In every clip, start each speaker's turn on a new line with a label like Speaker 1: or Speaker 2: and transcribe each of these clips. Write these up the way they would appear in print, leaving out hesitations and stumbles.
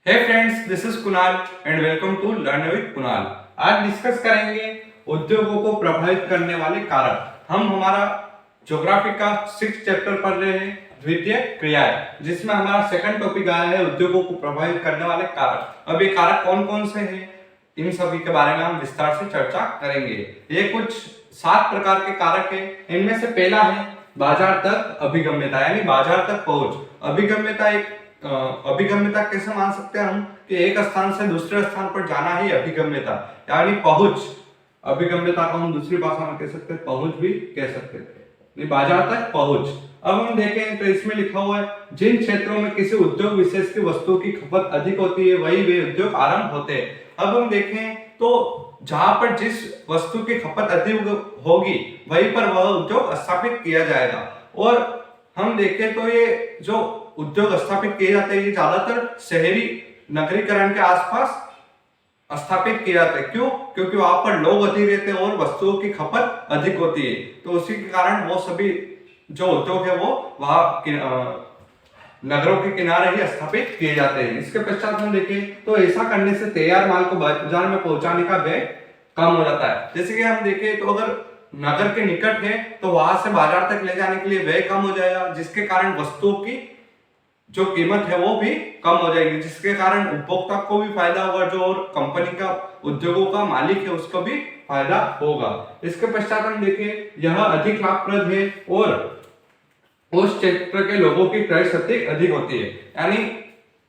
Speaker 1: Hey friends, this is Kunal and welcome to learn with Kunal. आज discuss करेंगे उद्योगों को प्रभावित करने वाले कारक। हम हमारा ज्योग्राफी का 6 चैप्टर पढ़ रहे हैं, द्वितीय क्रियाएं, जिसमें हमारा सेकंड टॉपिक आया है उद्योगों को प्रभावित करने वाले कारक। अब ये कारक कौन कौन से हैं, इन सभी के बारे में हम विस्तार से चर्चा करेंगे। ये कुछ 7 प्रकार के कारक हैं। इनमें से पहला है बाजार तक अभिगम्यता, यानी बाजार तक पहुंच। अभिगम्यता कैसे मान सकते हैं हम कि एक स्थान से दूसरे स्थान पर जाना ही अभिगम्यता, यानी पहुंच। अभिगम्यता को हम दूसरी भाषा में कह सकते हैं, पहुंच भी कह सकते थे। बाजार तक पहुंच। अब हम देखें तो इसमें लिखा हुआ है, जिन क्षेत्रों में किसी उद्योग विशेष की वस्तुओं की खपत अधिक होती है वही वे उद्योग आरंभ होते हैं। अब हम देखें तो जहां पर जिस वस्तु की खपत अधिक होगी वहीं पर वह उद्योग स्थापित किया जाएगा। और हम देखें तो ये जो उद्योग स्थापित किए जाते हैं ये ज्यादातर शहरी नगरीकरण के आसपास स्थापित किए जाते हैं। क्यों? क्योंकि वहां पर लोग अधिक रहते हैं और वस्तुओं की खपत अधिक होती है, तो उसी के कारण वो सभी जो उद्योग है वो वहां नगरों के किनारे ही स्थापित किए जाते हैं। इसके पश्चात हम देखें तो ऐसा करने से तैयार माल को बाजार में पहुंचाने का व्यय कम हो जाता है। जैसे कि हम देखें तो अगर नगर के निकट है तो वहां से बाजार तक ले जाने के लिए व्यय कम हो जाएगा, जिसके कारण वस्तुओं की जो कीमत है वो भी कम हो जाएगी, जिसके कारण उपभोक्ता को भी फायदा होगा, जो और कंपनी का उद्योगों का मालिक है उसको भी फायदा होगा। इसके पश्चात हम देखें यह अधिक लाभप्रद है और उस क्षेत्र के लोगों की क्रय शक्ति अधिक होती है। यानी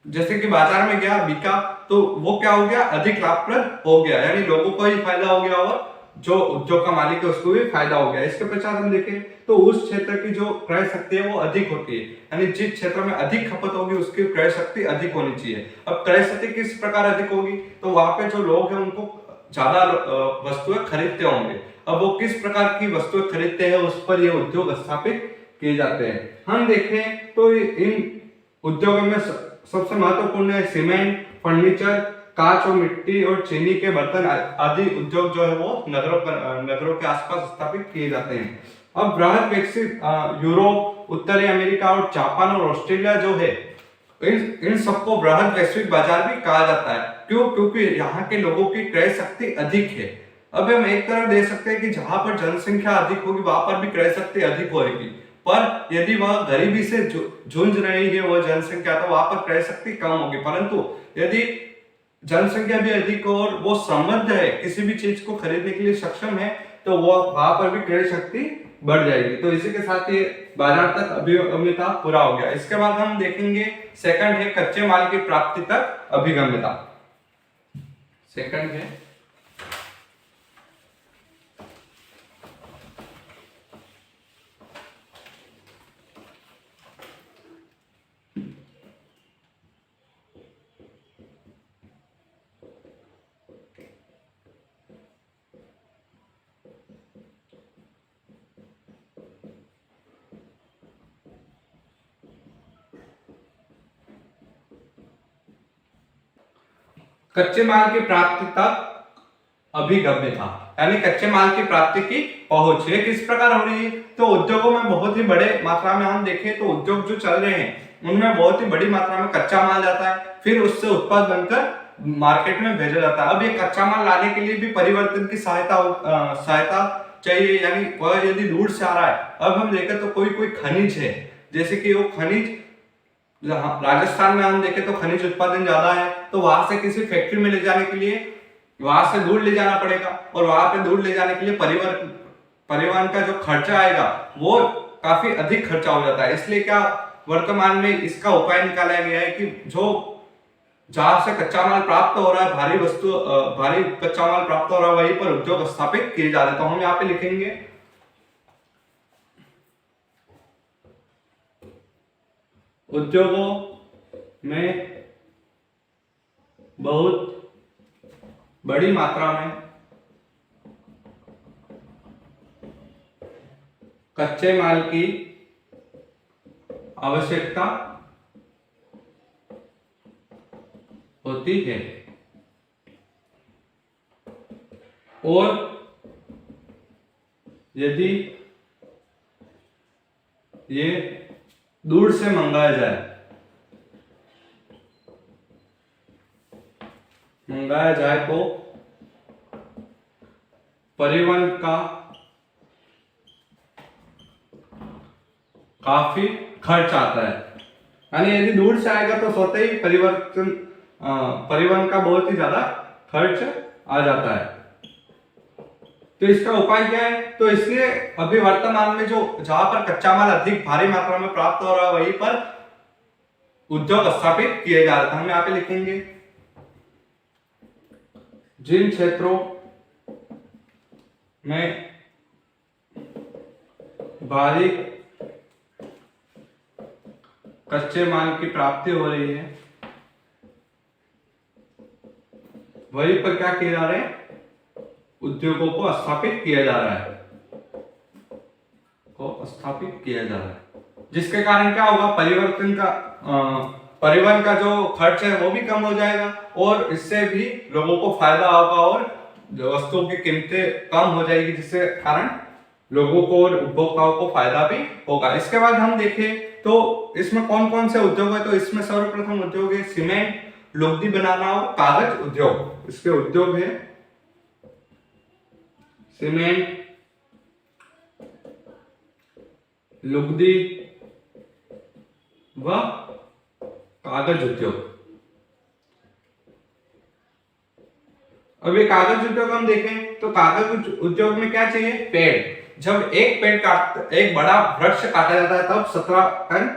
Speaker 1: जैसे कि बाजार में गया बिका तो वो क्या हो गया, अधिक लाभप्रद हो गया, यानी लोगों को ही फायदा हो गया और जो उद्योग का मालिक है उसको भी फायदा हो गया। इसके पश्चात हम देखें तो उस क्षेत्र की जो क्रय शक्ति है वो अधिक होती है, यानी जिस क्षेत्र में अधिक खपत होगी उसकी क्रय शक्ति अधिक होनी चाहिए। अब क्रय शक्ति किस प्रकार अधिक होगी, तो वहां पे जो लोग हैं उनको ज्यादा वस्तुएं खरीदते होंगे। अब वो किस प्रकार की वस्तुएं खरीदते हैं उस पर ये उद्योग स्थापित किए जाते हैं। हम देखें तो इन उद्योगों में सबसे महत्वपूर्ण है सीमेंट, फर्नीचर, कांच और मिट्टी और चीनी के बर्तन आदि उद्योग जो है वो नगरों के आसपास स्थापित किए जाते हैं। अब बृहद विकसित यूरोप, उत्तरी अमेरिका और जापान और ऑस्ट्रेलिया जो है इन सबको बृहद वैश्विक बाजार भी कहा जाता है। क्यों? क्योंकि यहाँ के लोगों की क्रय शक्ति अधिक है। अब हम एक तरफ देख सकते हैं कि जहां पर जनसंख्या अधिक होगी वहां पर भी क्रय शक्ति अधिक होगी, पर यदि वह गरीबी से जूझ रही है वह जनसंख्या तो वहां पर क्रय शक्ति कम होगी। परंतु यदि जनसंख्या भी अधिक हो और वो समृद्ध है, किसी भी चीज को खरीदने के लिए सक्षम है, तो वो वहां पर भी क्रय शक्ति बढ़ जाएगी। तो इसी के साथ ये बाजार तक अभिगम्यता पूरा हो गया। इसके बाद हम देखेंगे सेकंड है कच्चे माल की प्राप्ति तक अभिगम्यता। सेकंड है कच्चे माल की प्राप्ति तक अभिगम्यता, यानी कच्चे माल की प्राप्ति की पहुंच है किस प्रकार हो रही है। तो उद्योगों में बहुत ही बड़े मात्रा में हम देखें तो उद्योग जो चल रहे हैं उनमें बहुत ही बड़ी मात्रा में कच्चा माल जाता है, फिर उससे उत्पाद बनकर मार्केट में भेजा जाता है। अब ये कच्चा माल लाने के लिए भी परिवर्तन की सहायता चाहिए, यानी वह यदि दूर से आ रहा है। अब हम देखें तो कोई कोई खनिज है, जैसे कि वो खनिज राजस्थान में हम देखें तो खनिज उत्पादन ज्यादा है, तो वहां से किसी फैक्ट्री में ले जाने के लिए वहां से दूर ले जाना पड़ेगा, और वहां पे दूर ले जाने के लिए परिवहन का जो खर्चा आएगा वो काफी अधिक खर्चा हो जाता है। इसलिए क्या वर्तमान में इसका उपाय निकाला गया है कि जो जहां से कच्चा माल प्राप्त हो रहा है, भारी कच्चा माल प्राप्त हो रहा है, वहीं पर उद्योग स्थापित किए जा रहे हैं। तो हम यहाँ पे लिखेंगे उद्योगों में बहुत बड़ी मात्रा में कच्चे माल की आवश्यकता होती है और यदि ये दूर से मंगाया जाए मंगाया जाए तो परिवहन का काफी खर्च आता है। यानी यदि दूर से आएगा तो स्वतः ही परिवहन का बहुत ही ज्यादा खर्च आ जाता है। तो इसका उपाय क्या है? तो इसलिए अभी वर्तमान में जो जहां पर कच्चा माल अधिक भारी मात्रा में प्राप्त हो रहा है वहीं पर उद्योग स्थापित किए जा रहे थे। हम यहाँ पे लिखेंगे जिन क्षेत्रों में भारी कच्चे माल की प्राप्ति हो रही है वहीं पर क्या किया जा रहा है? उद्योगों को स्थापित किया जा रहा है, जिसके कारण क्या होगा? परिवहन का जो खर्च है वो भी कम हो जाएगा और इससे भी लोगों को फायदा होगा और वस्तुओं की कीमतें कम हो जाएगी, जिसके कारण लोगों को और उपभोक्ताओं को फायदा भी होगा। इसके बाद हम देखें तो इसमें कौन कौन से उद्योग है। तो इसमें सर्वप्रथम उद्योग है सीमेंट, लुगदी बनाना और कागज उद्योग। इसके उद्योग है सीमेंट, लुगदी व कागज उद्योग। अब ये कागज उद्योग हम देखें तो कागज उद्योग में क्या चाहिए? पेड़। जब एक बड़ा वृक्ष काटा जाता है तब 17 टन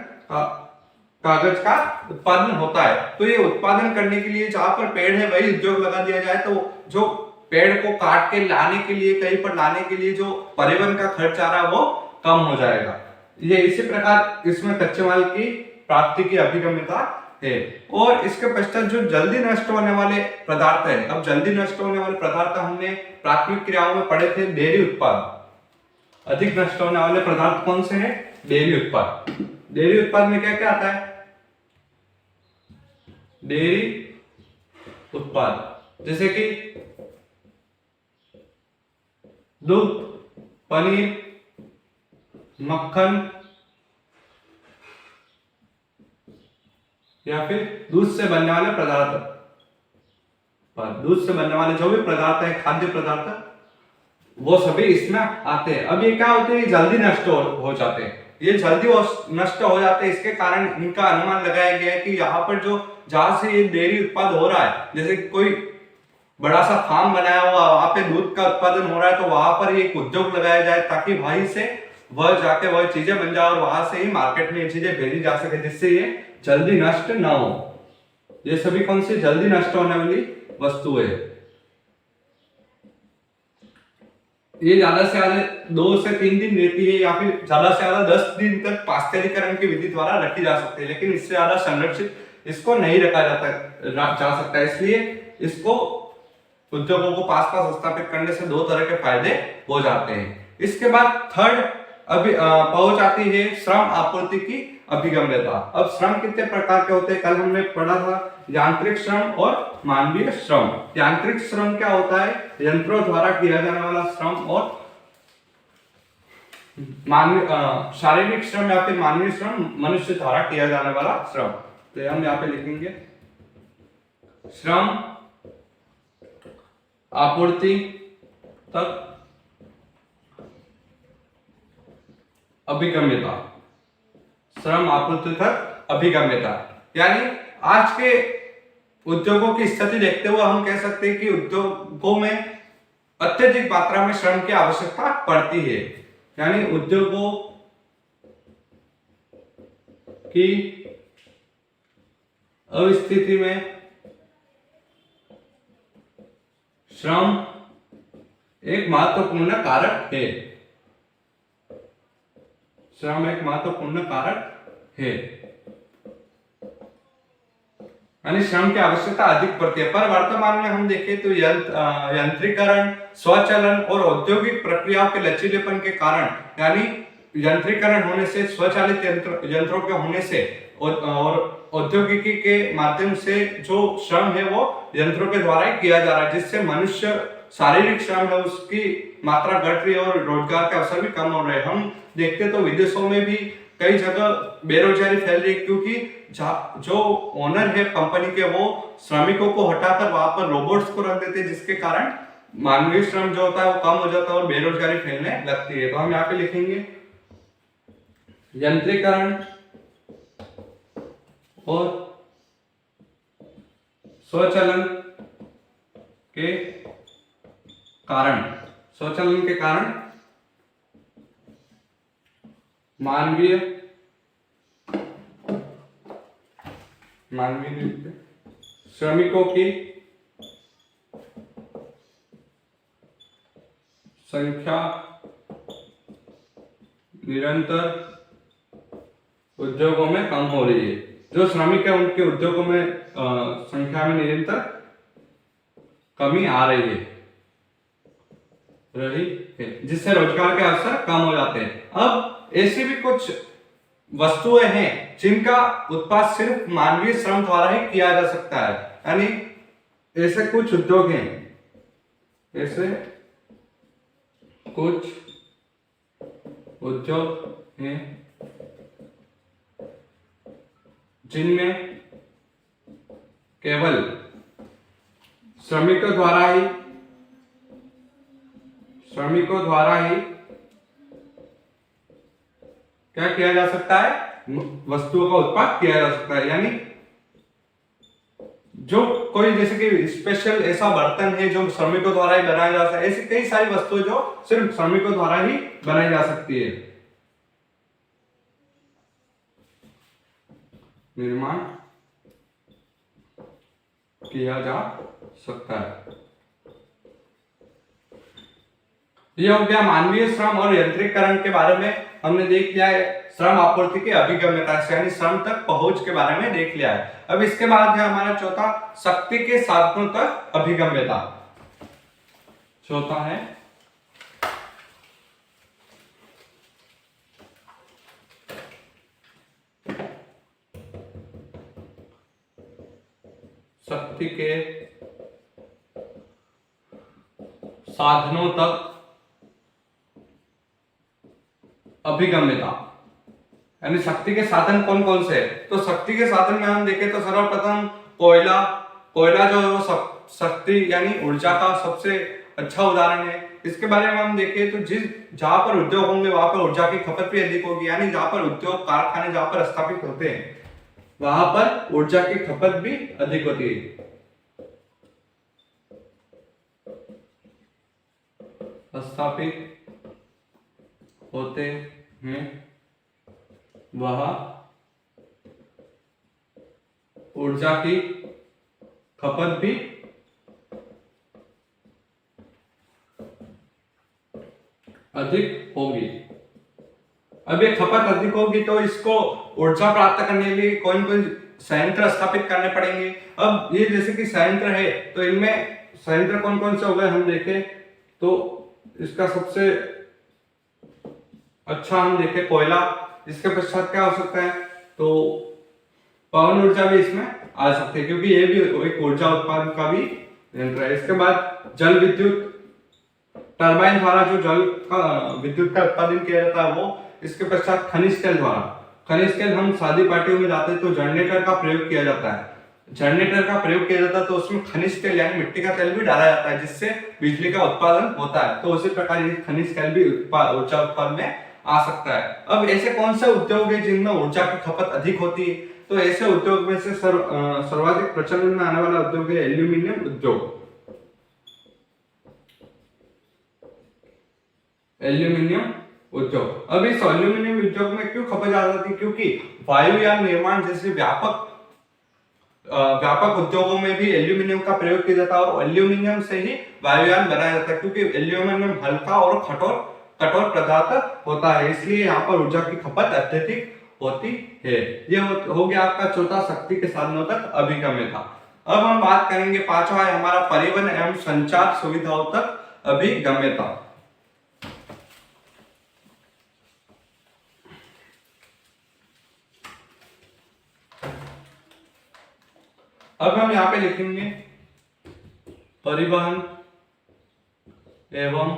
Speaker 1: कागज का उत्पादन होता है। तो ये उत्पादन करने के लिए जहां पर पेड़ है वही उद्योग लगा दिया जाए तो जो पेड़ को काट के लाने के लिए, कहीं पर लाने के लिए जो परिवहन का खर्च आ रहा है वो कम हो जाएगा। ये इसी प्रकार इसमें कच्चे माल की प्राप्ति की अभिगम्यता है। और इसके पश्चात जो जल्दी नष्ट होने वाले पदार्थ है। अब जल्दी नष्ट होने वाले पदार्थ हमने प्राथमिक क्रियाओं में पढ़े थे, डेयरी उत्पाद। अधिक नष्ट होने वाले पदार्थ कौन से हैं? डेयरी उत्पाद। डेयरी उत्पाद में क्या क्या आता है? डेयरी उत्पाद जैसे कि दूध, पनीर, मक्खन या फिर दूध से बनने वाले पदार्थ। दूध से बनने वाले जो भी पदार्थ है, खाद्य पदार्थ, वो सभी इसमें आते हैं। अब ये क्या होते हैं? जल्दी नष्ट हो जाते हैं। ये जल्दी नष्ट हो जाते हैं, इसके कारण इनका अनुमान लगाया गया है कि यहाँ पर जहां से ये डेयरी उत्पाद हो रहा है, जैसे कोई बड़ा सा फार्म बनाया हुआ, वहां पे दूध का उत्पादन हो रहा है तो वहां पर एक उद्योग लगाया जाए ताकि वहीं से वह जाके वह चीजें बन जाए और वहां से ही मार्केट में ये चीजें भेजी जा सके, जिससे ये जल्दी नष्ट ना हो। ये सभी कौन सी जल्दी नष्ट होने वाली वस्तु है। ये ज्यादा से ज्यादा 2 से 3 दिन रहती है या फिर ज्यादा से ज्यादा 10 दिन तक पाश्चरीकरण की विधि द्वारा रखी जा सकती है, लेकिन इससे ज्यादा संरक्षित इसको नहीं रखा जा सकता। इसलिए इसको उद्योगों को पास स्थापित करने से 2 तरह के फायदे हो जाते हैं। इसके बाद थर्ड पहुंच आती है श्रम आपूर्ति की अभिगम्यता। अब श्रम कितने प्रकार के होते हैं? कल हमने पढ़ा था यांत्रिक श्रम और मानवीय श्रम। यांत्रिक श्रम क्या होता है? यंत्रों द्वारा किया जाने वाला श्रम। और शारीरिक श्रम या फिर मानवीय श्रम मनुष्य द्वारा किया जाने वाला श्रम। तो हम यहाँ पे लिखेंगे श्रम आपूर्ति तक अभिगम्यता। श्रम आपूर्ति तक अभिगम्यता यानी आज के उद्योगों की स्थिति देखते हुए हम कह सकते हैं कि उद्योगों में अत्यधिक मात्रा में श्रम की आवश्यकता पड़ती है। यानी उद्योगों की अवस्थिति में श्रम एक महत्वपूर्ण कारक है। श्रम एक महत्वपूर्ण कारक है, यानी श्रम की आवश्यकता अधिक पड़ती है। पर वर्तमान में हम देखें तो यंत्रीकरण, स्वचालन और औद्योगिक प्रक्रियाओं के लचीलेपन के कारण, यानी यंत्रीकरण होने से, स्वचालित यंत्रों के होने से और औद्योगिकी के माध्यम से जो श्रम है वो यंत्रों के द्वारा ही किया जा रहा है, जिससे मनुष्य शारीरिक श्रम है उसकी मात्रा घट रही है और रोजगार के अवसर भी कम हो रहे हैं। हम देखते तो विदेशों में भी कई जगह बेरोजगारी फैल रही है, क्योंकि जो ओनर है कंपनी के वो श्रमिकों को हटाकर वहां पर रोबोट्स को रख देते हैं, जिसके कारण मानवीय श्रम जो होता है वो कम हो जाता है और बेरोजगारी फैलने लगती है। तो हम यहाँ पे लिखेंगे यंत्रीकरण और स्वचालन के कारण मानवीय श्रमिकों की संख्या निरंतर उद्योगों में कम हो रही है। जो श्रमिक है उनके उद्योगों में संख्या में निरंतर कमी आ रही है, जिससे रोजगार के अवसर कम हो जाते हैं। अब ऐसी भी कुछ वस्तुएं हैं जिनका उत्पादन सिर्फ मानवीय श्रम द्वारा ही किया जा सकता है, यानी ऐसे कुछ उद्योग हैं, जिनमें केवल श्रमिकों द्वारा ही क्या किया जा सकता है, वस्तुओं का उत्पादन किया जा सकता है। यानी जो कोई जैसे कि स्पेशल ऐसा बर्तन है जो श्रमिकों द्वारा ही बनाया जा सकता है, ऐसी कई सारी वस्तुएं जो सिर्फ श्रमिकों द्वारा ही बनाई जा सकती है। निर्माण किया जा सकता है। यह हो गया मानवीय श्रम और यंत्रीकरण के बारे में हमने देख लिया है। श्रम आपूर्ति की अभिगम्यता यानी श्रम तक पहुंच के बारे में देख लिया है। अब इसके बाद है हमारा चौथा शक्ति के साधनों तक अभिगम्यता। चौथा है शक्ति के साधनों तक अभिगम्यता, यानी शक्ति के साधन कौन कौन से है। तो शक्ति के साधन में हम देखें तो सर्वप्रथम कोयला जो है वो शक्ति यानी ऊर्जा का सबसे अच्छा उदाहरण है। इसके बारे में हम देखें तो जहां पर उद्योग होंगे वहां पर ऊर्जा की खपत भी अधिक होगी, यानी जहां पर उद्योग कारखाने जहां पर स्थापित होते हैं वहां पर ऊर्जा की खपत भी अधिक होती है। स्थापित होते हैं वह ऊर्जा की खपत भी अधिक होगी। अब ये खपत अधिक होगी तो इसको ऊर्जा प्राप्त करने के लिए कौन कौन संयंत्र स्थापित करने पड़ेंगे। अब ये जैसे कि संयंत्र है तो इनमें संयंत्र कौन कौन से हो गए हम देखें तो इसका सबसे अच्छा हम देखें कोयला। इसके पश्चात क्या हो सकता है तो पवन ऊर्जा भी इसमें आ सकती है, क्योंकि ये भी एक ऊर्जा उत्पादन का भी यंत्र है। इसके बाद जल विद्युत टरबाइन द्वारा जो जल का विद्युत का उत्पादन किया जाता है वो। इसके पश्चात खनिज तेल द्वारा, खनिज तेल हम शादी पार्टियों में जाते हैं तो जनरेटर का प्रयोग किया जाता है, तो उसमें खनिज तेल यानी मिट्टी का तेल भी डाला जाता है जिससे बिजली का उत्पादन होता है। तो उसी प्रकार ये खनिज तेल भी ऊर्जा उत्पादन में आ सकता है। अब ऐसे कौन से उद्योग है जिनमें ऊर्जा की खपत अधिक होती है, तो ऐसे उद्योग में से सर्वाधिक प्रचलन में आने वाला उद्योग है एल्यूमिनियम उद्योग। एल्यूमिनियम उद्योग, अब इस एल्यूमिनियम उद्योग में क्यों खपत ज्यादा होती है, क्योंकि वायुयान निर्माण जैसे व्यापक उद्योगों में भी एल्यूमिनियम का प्रयोग किया जाता है और एल्यूमिनियम से ही वायुयान बनाया जाता है, क्योंकि एल्यूमिनियम हल्का और कठोर पदार्थ होता है, इसलिए यहाँ पर ऊर्जा की खपत अत्यधिक होती है। ये हो गया आपका चौथा शक्ति के साधनों तक अभिगम्यता। अब हम बात करेंगे पांचवा है हमारा परिवहन एवं संचार सुविधाओं तक अभिगम्यता। अब हम यहाँ पे लिखेंगे परिवहन एवं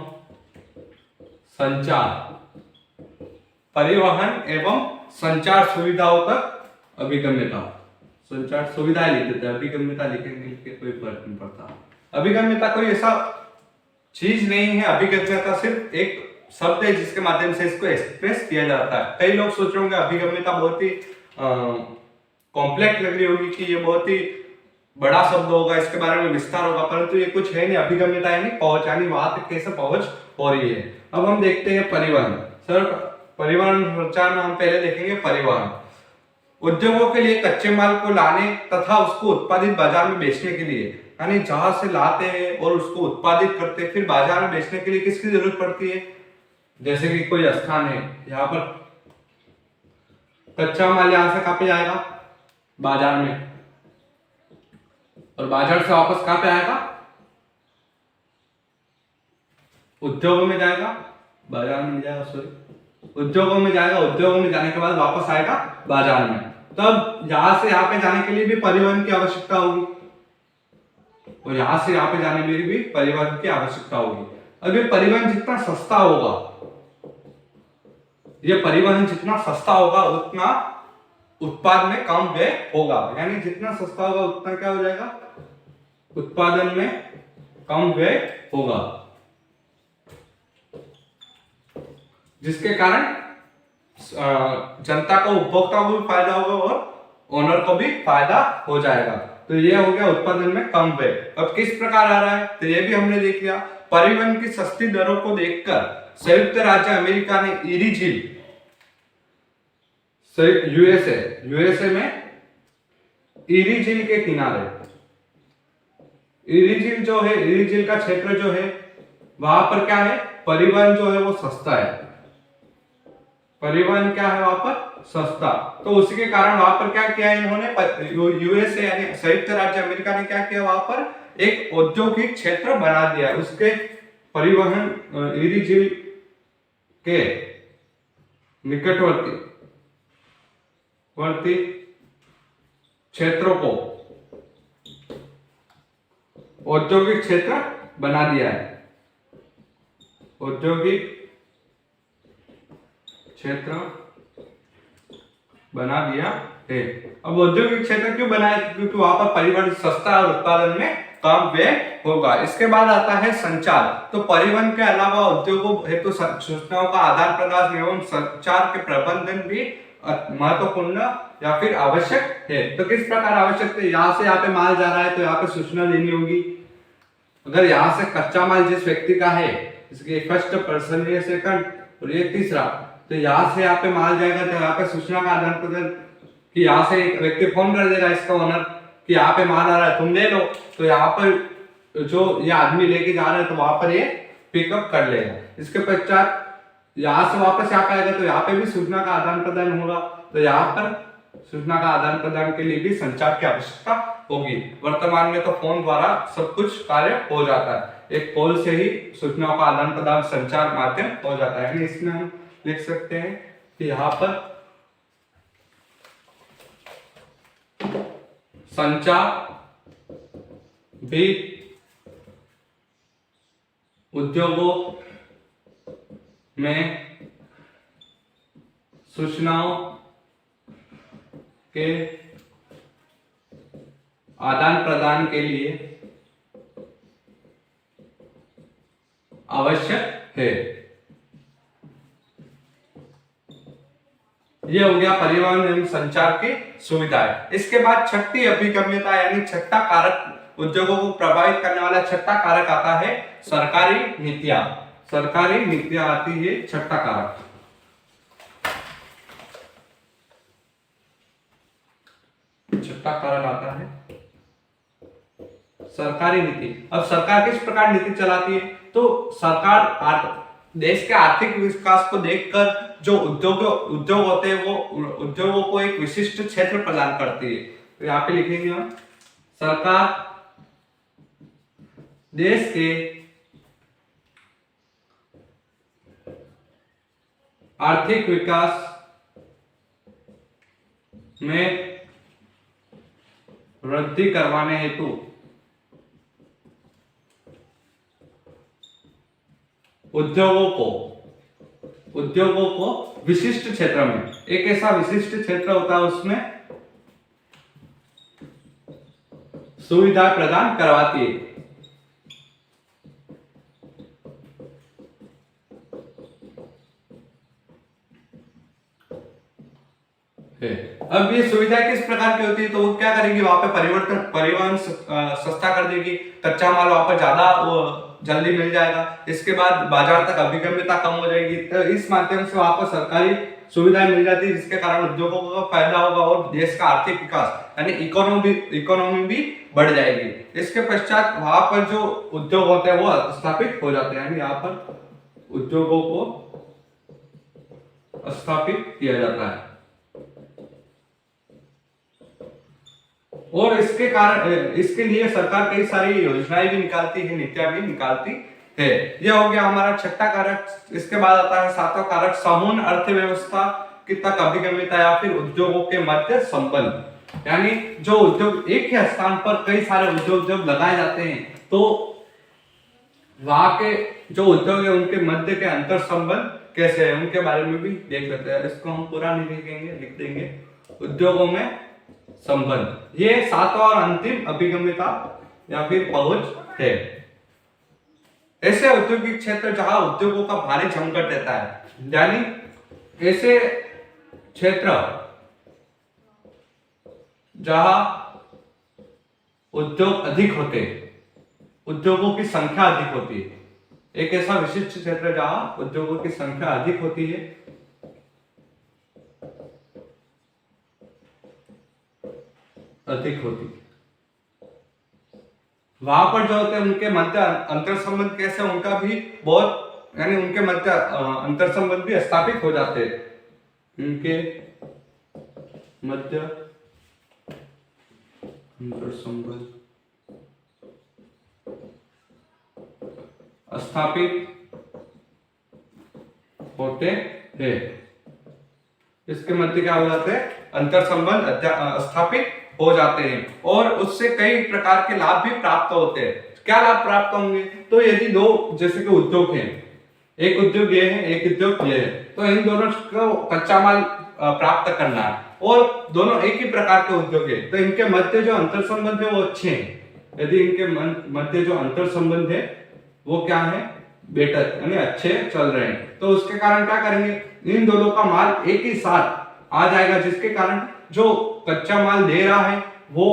Speaker 1: संचार, परिवहन एवं संचार सुविधाओं तक अभिगम्यता। संचार सुविधाएं लिख देते हैं, अभिगम्यता लिखेंगे लिखे कोई फर्क नहीं पड़ता। अभिगम्यता कोई ऐसा चीज नहीं है, अभिगम्यता सिर्फ एक शब्द है जिसके माध्यम से इसको एक्सप्रेस किया जाता है। कई लोग सोच रहे होंगे अभिगम्यता बहुत ही कॉम्प्लेक्स लग रही होगी कि ये बहुत ही बड़ा शब्द होगा, इसके बारे में विस्तार होगा, परंतु ये कुछ है नहीं। अभिगम्यता यानी पहुंच, यानी वहां तक कैसे पहुंच हो रही है। अब हम देखते हैं परिवहन। सर परिवहन संचार में हम पहले देखेंगे परिवहन। उद्योगों के लिए कच्चे माल को लाने तथा उसको उत्पादित बाजार में बेचने के लिए, यानी जहां से लाते हैं और उसको उत्पादित करते हैं फिर बाजार में बेचने के लिए किसकी जरूरत पड़ती है। जैसे कि कोई स्थान है, यहाँ पर कच्चा माल यहां से कहां पे जाएगा, बाजार में, और बाजार से वापस कहां पे आएगा, उद्योगों में जाएगा, बाजार में जाएगा, सॉरी उद्योगों में जाएगा, उद्योगों में जाने के बाद वापस आएगा बाजार में। तब यहां से यहाँ पे जाने के लिए भी परिवहन की आवश्यकता होगी, और यहां से यहाँ पे जाने के लिए भी परिवहन की आवश्यकता होगी। अब ये परिवहन जितना सस्ता होगा, ये परिवहन जितना सस्ता होगा उतना उत्पाद में कम व्यय होगा, यानी जितना सस्ता होगा उतना क्या हो जाएगा, उत्पादन में कम व्यय होगा, जिसके कारण जनता को, उपभोक्ता को भी फायदा होगा और ओनर को भी फायदा हो जाएगा। तो ये हो गया उत्पादन में कम व्यय। अब किस प्रकार आ रहा है तो ये भी हमने देख लिया। परिवहन की सस्ती दरों को देखकर संयुक्त राज्य अमेरिका ने ईरी झील, यूएसए में ईरी झील के किनारे, ईरी झील जो है, ईरी झील का क्षेत्र जो है वहां पर क्या है, परिवहन जो है वो सस्ता है, परिवहन क्या है वहां पर सस्ता। तो उसी के कारण वहां पर क्या किया इन्होंने, यूएसए यानी संयुक्त राज्य अमेरिका ने क्या किया, वहां पर एक औद्योगिक क्षेत्र बना दिया। उसके परिवहन ईरी झील के निकटवर्ती क्षेत्रों को औद्योगिक क्षेत्र बना दिया है, औद्योगिक क्षेत्र बना दिया है। अब औद्योगिक क्षेत्र क्यों बनाया, क्योंकि वहां पर परिवहन सस्ता और उत्पादन में कम व्यय होगा। इसके बाद आता है संचार। तो परिवहन के अलावा उद्योगों हेतु सूचनाओं का आदान प्रदान एवं संचार के प्रबंधन भी महत्वपूर्ण या फिर आवश्यक है। तो किस प्रकार आवश्यक है, यहाँ से यहाँ पे माल जा रहा है तो यहाँ पे सूचना देनी होगी। अगर यहाँ से कच्चा माल जिस व्यक्ति का है, इसके फर्स्ट पर्सन, ये सेकंड और ये तीसरा, तो यहाँ से यहाँ पे माल जाएगा तो यहाँ पे सूचना का आदान प्रदान, कि यहाँ से एक व्यक्ति फोन कर देगा इसका ओनर कि यहाँ पे माल आ रहा है तुम ले लो, तो यहाँ पर जो ये आदमी लेके जा रहा है तो वहां पर ये पिकअप कर लेगा। इसके पश्चात यहाँ से वापस यहाँ पे आएगा तो यहाँ पे भी सूचना का आदान प्रदान होगा। तो यहाँ पर सूचना का आदान प्रदान के लिए भी संचार की आवश्यकता होगी। वर्तमान में तो फोन द्वारा सब कुछ कार्य हो जाता है, एक कॉल से ही सूचनाओं का आदान प्रदान संचार माध्यम हो जाता है। इसमें हम लिख सकते हैं कि यहाँ पर संचार भी उद्योगों में सूचनाओं के आदान प्रदान के लिए आवश्यक है। यह हो गया परिवहन एवं संचार की सुविधाएं। इसके बाद छठी अभिगम्यता यानी छठा कारक, उद्योगों को प्रभावित करने वाला छठा कारक आता है सरकारी नीतियां। सरकारी नीतियां आती है छठा कारक। छठा कारक आता है सरकारी नीति। अब सरकार किस प्रकार नीति चलाती है, तो सरकार देश के आर्थिक विकास को देखकर जो उद्योग होते हैं वो उद्योगों को एक विशिष्ट क्षेत्र प्रदान करती है। तो यहाँ पे लिखेंगे हम, सरकार देश के आर्थिक विकास में वृद्धि करवाने हेतु उद्योगों को उद्योगों को विशिष्ट क्षेत्र में, एक ऐसा विशिष्ट क्षेत्र होता है उसमें सुविधा प्रदान करवाती है। अब ये सुविधा किस प्रकार की होती है, तो वो क्या करेगी, वहां पे परिवहन सस्ता कर देगी, कच्चा माल वहां पर ज्यादा जल्दी मिल जाएगा, इसके बाद बाजार तक अभिगम्यता कम हो जाएगी, तो इस माध्यम से वहां पर सरकारी सुविधाएं मिल जाती है, जिसके कारण उद्योगों को फायदा होगा और देश का आर्थिक विकास यानी इकोनॉमी भी बढ़ जाएगी। इसके पश्चात वहां पर जो उद्योग होते हैं वो स्थापित हो जाते हैं, यानी यहाँ पर उद्योगों को स्थापित किया जाता है। और इसके लिए सरकार कई सारी योजनाएं भी निकालती है, नीतियां भी निकालती है। यह हो गया हमारा छठा कारक। इसके बाद आता है सातवां कारक, समूह अर्थव्यवस्था की तक अभिगम्यता या फिर उद्योगों के मध्य संबंध। यानी जो उद्योग एक ही स्थान पर कई सारे उद्योग जब लगाए जाते हैं तो वहां के जो उद्योग है उनके मध्य के अंतर संबंध कैसे है उनके बारे में भी देख लेते हैं। इसको हम पूरा नहीं लिखेंगे, लिख देंगे उद्योगों में संबंध। ये सातवां और अंतिम अभिगम्यता या फिर पहुंच है। ऐसे औद्योगिक क्षेत्र जहां उद्योगों का भारी जमघट रहता है, यानी ऐसे क्षेत्र जहां उद्योग अधिक होते, उद्योगों की संख्या अधिक होती है, एक ऐसा विशिष्ट क्षेत्र जहां उद्योगों की संख्या अधिक होती है, वहां पर जो होते हैं उनके मध्य अंतर संबंध कैसे, उनका भी बहुत यानी उनके मध्य अंतर संबंध भी स्थापित हो जाते हैं, उनके मध्य अंतर संबंध स्थापित होते हैं। इसके मध्य क्या हो जाते हैं, अंतर संबंध स्थापित हो जाते हैं और उससे कई प्रकार के लाभ भी प्राप्त होते हैं। क्या लाभ प्राप्त होंगे, तो यदि दो जैसे कि उद्योग हैं, एक उद्योग ये है एक उद्योग ये है, तो इन दोनों को कच्चा माल प्राप्त करना है और दोनों एक ही प्रकार के उद्योग है, तो इनके मध्य जो अंतर संबंध है वो अच्छे हैं। यदि इनके मध्य जो अंतर संबंध है वो क्या है, बेटर यानी अच्छे चल रहे हैं, तो उसके कारण क्या करेंगे, इन दोनों का माल एक ही साथ आ जाएगा, जिसके कारण जो कच्चा माल दे रहा है वो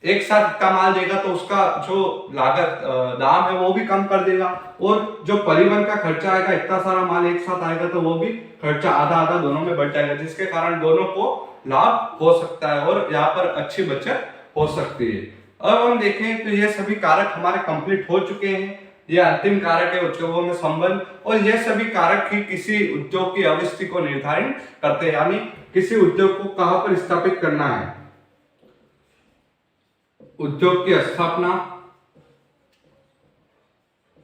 Speaker 1: एक साथ का माल देगा तो उसका जो लागत दाम है वो भी कम कर देगा, और जो परिवहन का खर्चा आएगा, इतना सारा माल एक साथ आएगा तो वो भी खर्चा आधा आधा दोनों में बढ़ जाएगा, जिसके कारण दोनों को लाभ हो सकता है और यहाँ पर अच्छी बचत हो सकती है। अब हम देखें तो ये सभी कारक हमारे कंप्लीट हो चुके हैं। ये अंतिम कारक है उद्योगों में संबंध, और ये सभी कारक ही किसी उद्योग की अवस्थी को निर्धारित करते हैं, यानी किसी उद्योग को कहां पर स्थापित करना है। उद्योग की स्थापना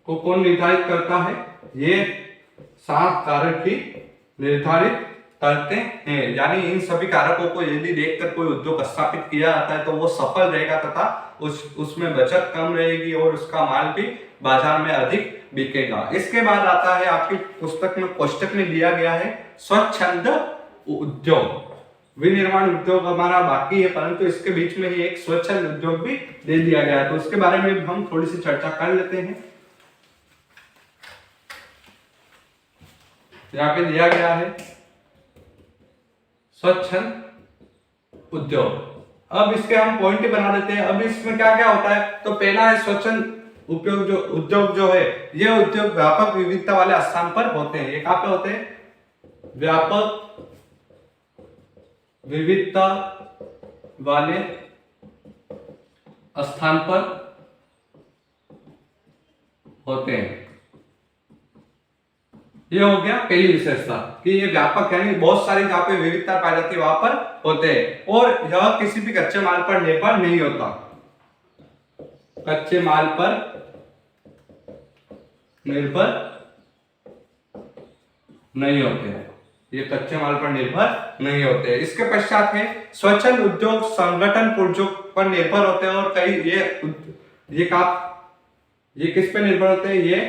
Speaker 1: को कौन निर्धारित करता है, ये 7 कारक ही निर्धारित करते हैं। यानी इन सभी कारकों को यदि देखकर कोई उद्योग स्थापित किया जाता है तो वो सफल रहेगा तथा उसमें बचत कम रहेगी और उसका माल भी बाजार में अधिक बिकेगा। इसके बाद आता है आपकी पुस्तक में कोष्टक में दिया गया है स्वच्छंद उद्योग। विनिर्माण उद्योग हमारा बाकी है, परंतु इसके बीच में ही एक स्वच्छंद उद्योग भी दे दिया गया है, तो उसके बारे में हम थोड़ी सी चर्चा कर लेते हैं। यहाँ पे दिया गया है स्वच्छंद उद्योग। अब इसके हम पॉइंट बना देते हैं। अब इसमें क्या क्या होता है, तो पहला है स्वच्छंद उद्योग जो है, ये उद्योग व्यापक विविधता वाले स्थान पर होते हैं। ये कहां पे होते हैं, व्यापक विविधता वाले स्थान पर होते हैं। ये हो गया पहली विशेषता कि ये व्यापक यानी बहुत सारी जहां पे विविधता पाई जाती है वहां पर होते हैं, और यह किसी भी कच्चे माल पर निर्भर नहीं होता, कच्चे माल पर निर्भर नहीं होते हैं, ये कच्चे माल पर निर्भर नहीं होते। इसके पश्चात है स्वच्छंद उद्योग संगठन उद्योग पर निर्भर होते हैं, और कई ये किस पे निर्भर होते हैं, ये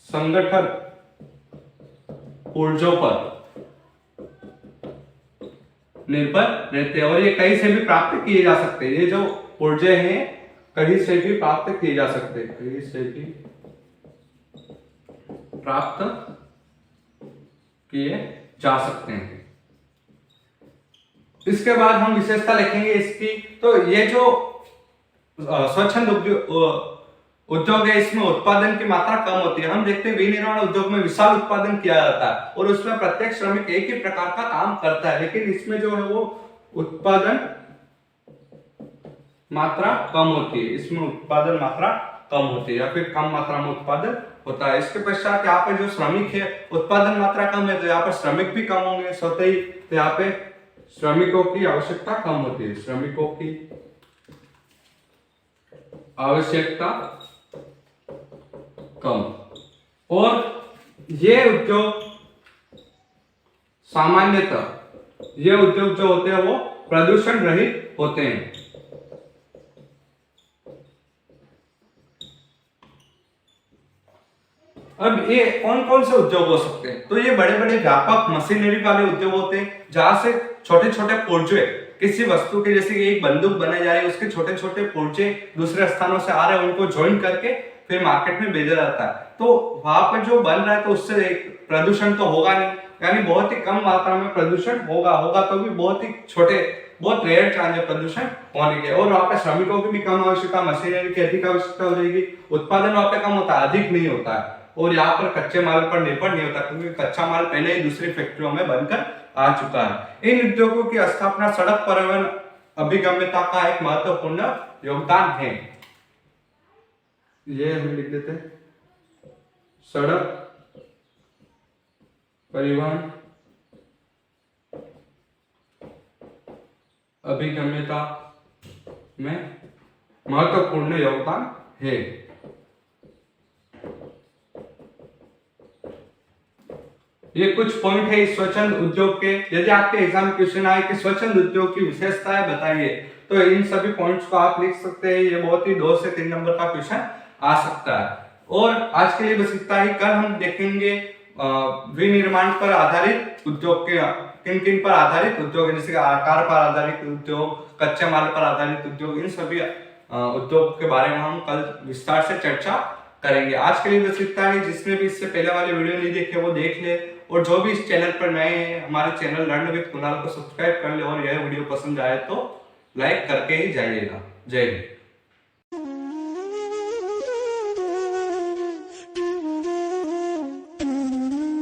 Speaker 1: संगठन पुर्जों पर निर्भर रहते हैं और ये कहीं से भी प्राप्त किए जा सकते हैं। ये जो पुर्जे हैं कहीं से भी प्राप्त किए जा सकते हैं, कहीं से भी प्राप्त किए जा सकते हैं। इसके बाद हम विशेषता लिखेंगे इसकी। तो ये जो स्वच्छंद उद्योग है इसमें उत्पादन की मात्रा कम होती है। हम देखते हैं विनिर्माण उद्योग में विशाल उत्पादन किया जाता है और उसमें प्रत्येक श्रमिक एक ही प्रकार का काम करता है, लेकिन इसमें जो है वो उत्पादन मात्रा कम होती है, इसमें उत्पादन मात्रा कम होती है या फिर कम मात्रा में उत्पादन होता है। इसके पश्चात यहाँ पे जो श्रमिक है उत्पादन मात्रा कम है तो यहाँ पर श्रमिक भी कम होंगे स्वतः ही, तो यहाँ पे श्रमिकों की आवश्यकता कम होती है, श्रमिकों की आवश्यकता कम। और ये उद्योग सामान्यतः ये उद्योग जो होते हैं वो प्रदूषण रहित होते हैं। अब ये कौन कौन से उद्योग हो सकते हैं? तो ये बड़े बड़े व्यापक मशीनरी वाले उद्योग होते हैं जहां से छोटे छोटे पुर्जे किसी वस्तु के, जैसे कि एक बंदूक बनाई जा रही है उसके छोटे छोटे पुर्जे दूसरे स्थानों से आ रहे हैं, उनको ज्वाइन करके फिर मार्केट में भेजा जाता है। तो वहां पर जो बन रहा है तो उससे एक प्रदूषण तो होगा नहीं, यानी बहुत ही कम मात्रा में प्रदूषण होगा तो भी बहुत ही छोटे, बहुत रेयर चांस है प्रदूषण होने के। और वहां पे श्रमिकों की भी कम आवश्यकता, मशीनरी की अधिक आवश्यकता हो जाएगी, उत्पादन वहां पे कम होता है, अधिक नहीं होता है। और यहाँ पर कच्चे माल पर निर्भर नहीं होता क्योंकि कच्चा माल पहले ही दूसरी फैक्ट्रियों में बनकर आ चुका है। इन उद्योगों की स्थापना सड़क परिवहन अभिगम्यता का एक महत्वपूर्ण योगदान है। ये हम लिख देते हैं, सड़क परिवहन अभिगम्यता में महत्वपूर्ण योगदान है। ये कुछ पॉइंट है इस स्वच्छंद उद्योग के। यदि आपके एग्जाम क्वेश्चन आए कि स्वच्छंद उद्योग की विशेषताएं बताइए तो इन सभी पॉइंट्स को आप लिख सकते हैं। ये बहुत ही 2 से 3 नंबर का क्वेश्चन आ सकता है। और आज के लिए बस इतना ही। कल हम देखेंगे विनिर्माण पर आधारित उद्योग के किन किन पर आधारित उद्योग, जैसे आकार पर आधारित उद्योग, कच्चे माल पर आधारित उद्योग, इन सभी उद्योग के बारे में हम कल विस्तार से चर्चा करेंगे। आज के लिए बस इतना ही। जिसने भी इससे पहले वाले वीडियो नहीं देखे वो देख ले, और जो भी इस चैनल पर नए हैं हमारे चैनल लर्न विद कुणाल को सब्सक्राइब कर ले, और यह वीडियो पसंद आए तो लाइक करके ही जाइएगा। जय हिंद।